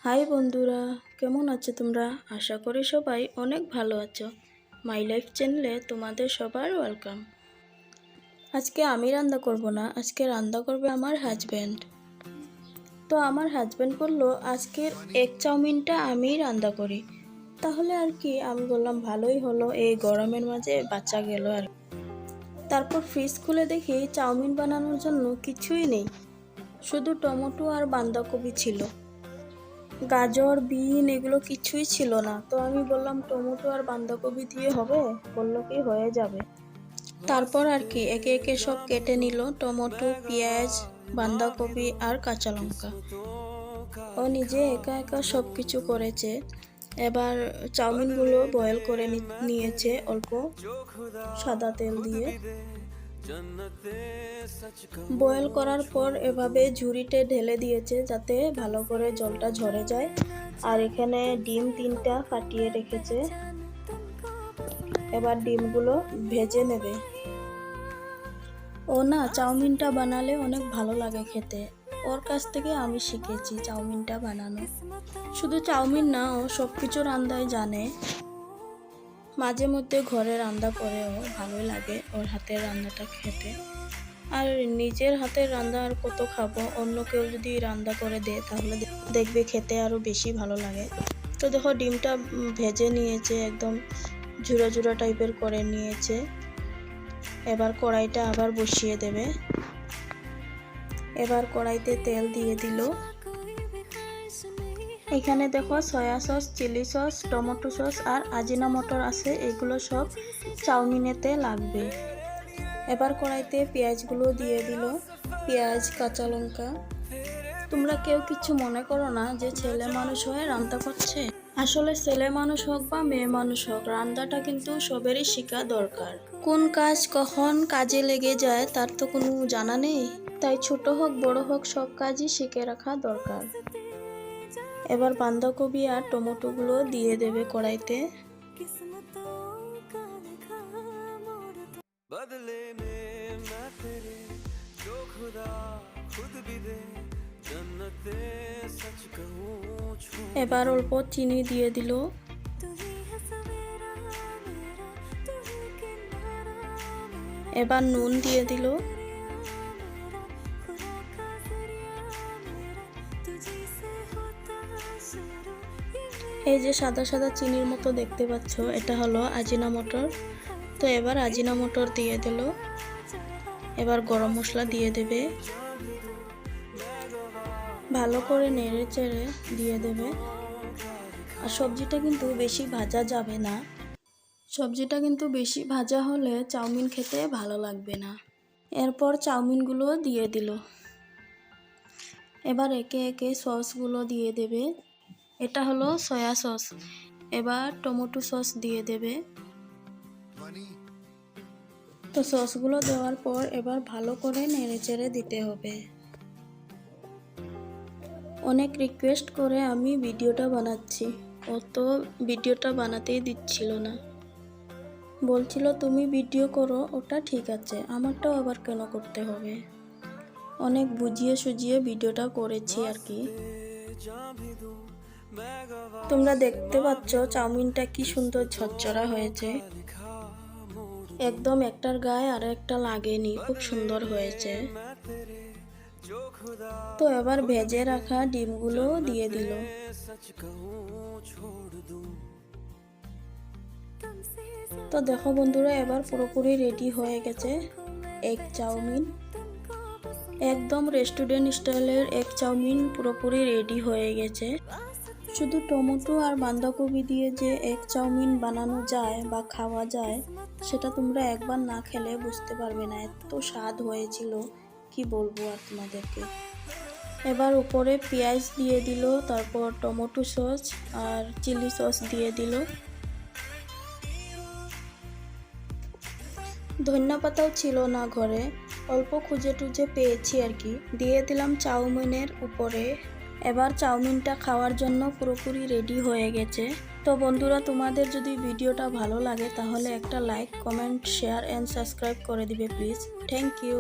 High বন্ধুরা, কেমন আছো তোমরা? আশা করি সবাই অনেক ভালো আছো। মাই লাইফ চ্যানেলে তোমাদের সবার ওয়েলকাম। আজকে আমি রান্না করব না, আজকে রান্না করবে আমার হাজব্যান্ড। তো আমার হাজব্যান্ড বললো আজকের এগ চাউমিনটা আমি রান্না করি। তাহলে আর কি, আমি বললাম ভালোই হলো, এই গরমের মাঝে বাঁচা গেল আর। তারপর ফ্রিজ খুলে দেখি চাউমিন বানানোর জন্য কিছুই নেই, শুধু টমেটো আর বাঁধাকপি ছিল। গাজর বিন এগুলো কিছুই ছিল না। তো আমি বললাম টমেটো আর বাঁধাকপি দিয়ে হবে? বললো কি হয়ে যাবে। তারপর আর কি একে একে সব কেটে নিল, টমেটো, পেঁয়াজ, বাঁধাকপি আর কাঁচা লঙ্কা। ও নিজে একা একা সব কিছু করেছে। এবার চাউমিনগুলো বয়েল করে নিয়েছে অল্প সাদা তেল দিয়ে। বয়েল করার পর এভাবে ঝুড়িতে ঢেলে দিয়েছে যাতে ভালো করে জলটা ঝরে যায়। আর এখানে ডিম 3টা ফাটিয়ে রেখেছে। এবার ডিমগুলো ভেজে নেবে। ও না চাউমিনটা বানালে অনেক ভালো লাগে খেতে। ওর কাছ থেকে আমি শিখেছি চাউমিনটা বানানো। শুধু চাউমিন না, ও সব কিছু রান্নাই জানে। মাঝে মধ্যে ঘরে রান্না করেও ভালোই লাগে ওর হাতের রান্নাটা খেতে। আর নিজের হাতের রান্না আর কত খাবো, অন্য কেউ যদি রান্না করে দেয় তাহলে দেখবে খেতে আরও বেশি ভালো লাগে। তো দেখো ডিমটা ভেজে নিয়েছে, একদম ঝুড়ো ঝুড়ো টাইপের করে নিয়েছে। এবার কড়াইটা আবার বসিয়ে দেবে। এবার কড়াইতে তেল দিয়ে দিল। এখানে দেখো soy sauce, chilli sauce, tomato sauce আর আজিনামোটো আছে, এগুলো সব চাউমিনেতে লাগবে। এবার কড়াইতে পেঁয়াজগুলো দিয়ে দিল, পেঁয়াজ, কাঁচা লঙ্কা। তোমরা কেউ কিছু মনে করো না যে ছেলে মানুষ হয়ে রান্না করছে। আসলে ছেলে মানুষ হোক বা মেয়ে মানুষ হোক, রান্নাটা কিন্তু সবেরই শেখা দরকার। কোন কাজ কখন কাজে লেগে যায় তার তো কোনো জানা নেই। তাই ছোট হোক বড় হোক সব কাজই শিখে রাখা দরকার। এবার বাঁধাকপি আর টমেটোগুলো দিয়ে দেবে কড়াইতে। बदले में मैं तेरे जो खुदा खुद भी दे जन्नते सच कहूं। এবার অল্প চিনি দিয়ে দিল। এবার নুন দিয়ে দিল। এই যে সাদা সাদা চিনির মতো দেখতে পাচ্ছ, এটা হলো আজিনামোটো। তো এবার আজিনামোটো দিয়ে দিল। এবার গরম মশলা দিয়ে দেবে, ভালো করে নেড়ে চেড়ে দিয়ে দেবে। আর সবজিটা কিন্তু বেশি ভাজা যাবে না, সবজিটা কিন্তু বেশি ভাজা হলে চাউমিন খেতে ভালো লাগবে না। এরপর চাউমিনগুলো দিয়ে দিল। এবার একে একে সসগুলো দিয়ে দেবে। এটা হলো সয়া সস। এবার টমেটো সস দিয়ে দেবে। তো সসগুলো দেওয়ার পর এবার ভালো করে নেড়েচেড়ে দিতে হবে। অনেক রিকোয়েস্ট করে আমি ভিডিওটা বানাচ্ছি, ও তো ভিডিওটা বানাতেই দিচ্ছিল না। বলছিল তুমি ভিডিও করো, ওটা ঠিক আছে, আমারটাও আবার কেন করতে হবে। অনেক বুঝিয়ে সুঝিয়ে ভিডিওটা করেছি আর কি। তোমরা দেখতে পাচ্ছ চাউমিনটা কি সুন্দর ঝরঝরা হয়েছে, একদম একটার গায়ে আর একটা লাগেনি, খুব সুন্দর হয়েছে। তো এবার ভেজে রাখা ডিমগুলো দিয়ে দিল। তো দেখো বন্ধুরা, এবার পুরোপুরি রেডি হয়ে গেছে এগ চাউমিন। একদম রেস্টুরেন্ট স্টাইলের এগ চাউমিন পুরোপুরি রেডি হয়ে গেছে। শুধু টমেটো আর বাঁধাকপি দিয়ে যে এগ চাউমিন বানানো যায় বা খাওয়া যায়, সেটা তোমরা একবার না খেলে বুঝতে পারবে না, এত স্বাদ হয়েছিল কি বলবো আর তোমাদেরকে। এবার উপরে পেঁয়াজ দিয়ে দিল, তারপর টমেটো সস আর চিলি সস দিয়ে দিল। ধনিয়া পাতাও ছিল না ঘরে, অল্প খুঁজে টুজে পেয়েছি আর কি, দিয়ে দিলাম চাউমিনের উপরে। এবার চাউমিনটা খাওয়ার জন্য পুরোপুরি রেডি হয়ে গেছে। তো বন্ধুরা, তোমাদের যদি ভিডিওটা ভালো লাগে তাহলে একটা like, comment, share and subscribe করে দিবে প্লিজ। Thank you.